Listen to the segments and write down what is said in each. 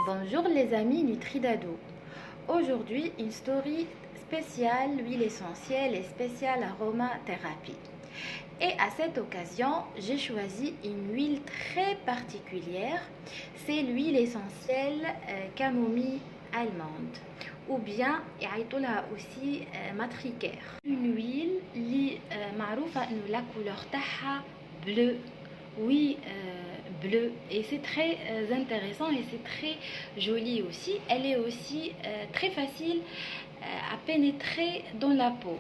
Bonjour les amis Nutridado. Aujourd'hui, une story spéciale huile essentielle et spéciale aromathérapie. Et à cette occasion, j'ai choisi une huile très particulière. C'est l'huile essentielle camomille allemande. Ou bien, يعيطولها aussi matricaire. Une huile اللي معروفة إنه la couleur تاعها bleu. Oui, bleu. Et c'est très intéressant et c'est très joli aussi. Elle est aussi très facile à pénétrer dans la peau.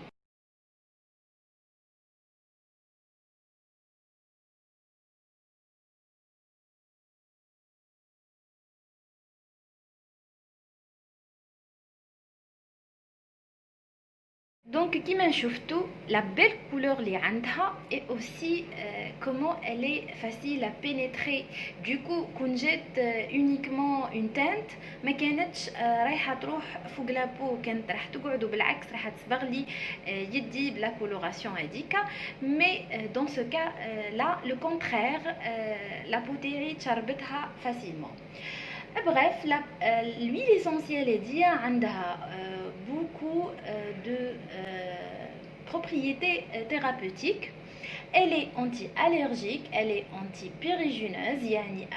Donc, كيما نشوفتوا la belle couleur اللي عندها et aussi comment elle est facile à pénétrer. Du coup, كون جات uniquement une teinte ما كانتش رايحه تروح فوق لا بو، كانت راح تقعد وبالعكس راح تصبغ لي يدي بلا كولوراسيون هذيك. Mais dans ce cas là, le contraire, la peau تاعي تشربتها facilement. Bref, l'huile essentielle Edia a beaucoup de propriétés thérapeutiques. Elle est anti-allergique, elle est anti-périgineuse,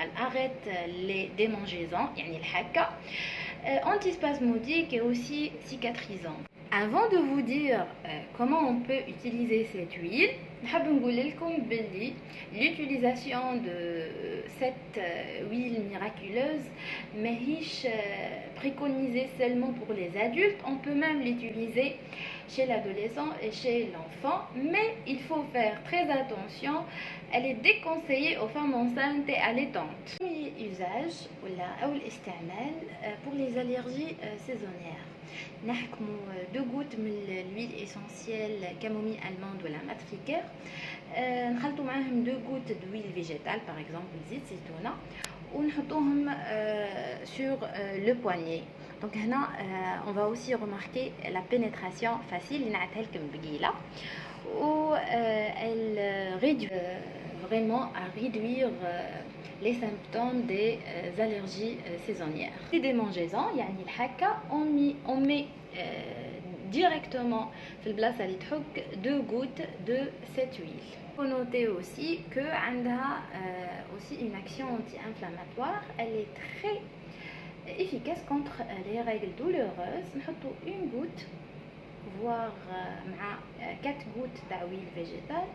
elle arrête les démangeaisons, antispasmodique et aussi cicatrisante. Avant de vous dire comment on peut utiliser cette huile, l'utilisation de cette huile miraculeuse n'est préconisée seulement pour les adultes. On peut même l'utiliser chez l'adolescent et chez l'enfant, mais il faut faire très attention. Elle est déconseillée aux femmes enceintes et allaitantes. Premier usage ou l'istimal pour les allergies saisonnières. نحكموا 2 gouttes من l'huile essentielle camomille allemande ولا matricaire. نخلطوا معاهم 2 gouttes d'huile végétale par exemple زيت زيتونه ونحطوهم sur le poignet. Donc هنا on va aussi remarquer la pénétration facile اللي نعتها لكم بقيله و elle réduit vraiment à réduire les symptômes des allergies saisonnières. Les démangeaisons, يعني الحكة, on met directement في البلاصة اللي تحك 2 gouttes de cette huile. Il faut noter aussi que عندها aussi une action anti-inflammatoire. Elle est très efficace contre les règles douloureuses. نحطوا 1 goutte voire 4 gouttes d'huile végétale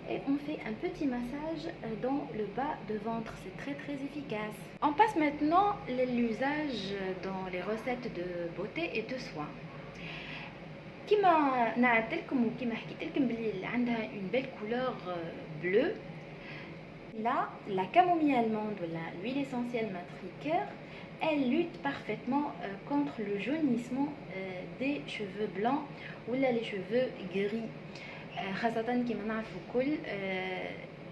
et on fait un petit massage dans le bas de ventre. C'est très très efficace. On passe maintenant l'usage dans les recettes de beauté et de soins. كما نعت لكم وكما حكيت لكم بلي عندها une belle couleur bleue. Là, la camomille allemande ou l'huile essentielle matricaire, elle lutte parfaitement contre le jaunissement des cheveux blancs ou les cheveux gris. خاصة كما نعرفوا كل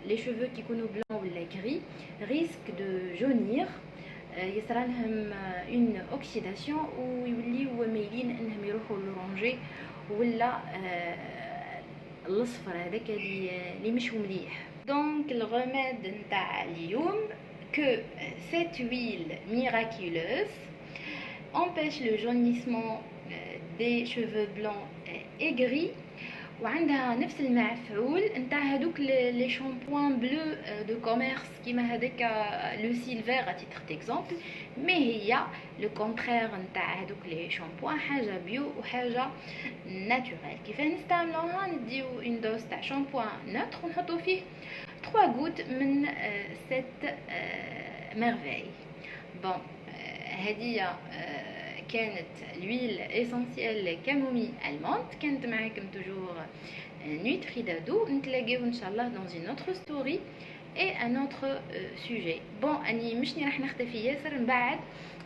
les cheveux qui sont blancs ou les gris risquent de jaunir. يصرى لهم une oxydation ويوليو مايلين انهم يروحوا للورانجي ولا الاصفر هذاك اللي مش مليح. Donc le remède نتاع اليوم que cette huile miraculeuse empêche le jaunissement des cheveux blancs et gris وعندها نفس المفعول نتاع هذوك لي شامبوان بلو دو كوميرس كيما هذاك لو سيلفير ا تيتر ديكزامبل. مي هي لو كونترير نتاع هذوك لي شامبوان حاجه بيو وحاجه ناتوريل. كيفاه نستعملوها؟ نديو اون دوز تاع شامبوان نوتر ونحطو فيه 3 غوت من سيت ميرفاي. بون هذه كانت l'huile essentielle camomille allemande. كانت معاكم toujours Nutridado. نتلاقاو ان شاء الله dans une autre story et un autre sujet. bon اني مشني راح نختفي ياسر، من بعد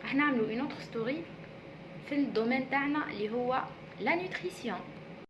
راح نعملوا une autre story في الدومين تاعنا اللي هو la nutrition.